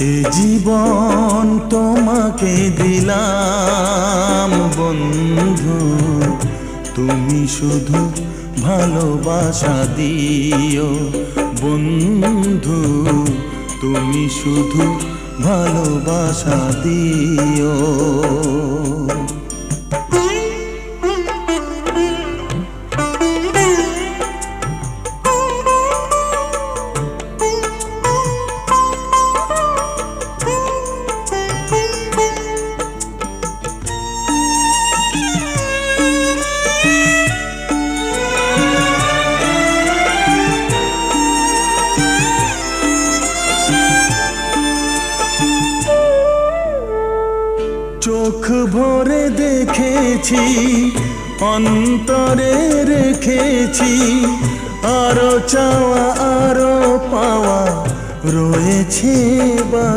এ জীবন তোমাকে দিলাম বন্ধু, তুমি শুধু ভালোবাসা দিও বন্ধু, তুমি শুধু ভালোবাসা দিও। চোখ ভরে দেখেছি, অন্তরে রেখেছি, আরো চাওয়া আরো পাওয়া রয়েছে।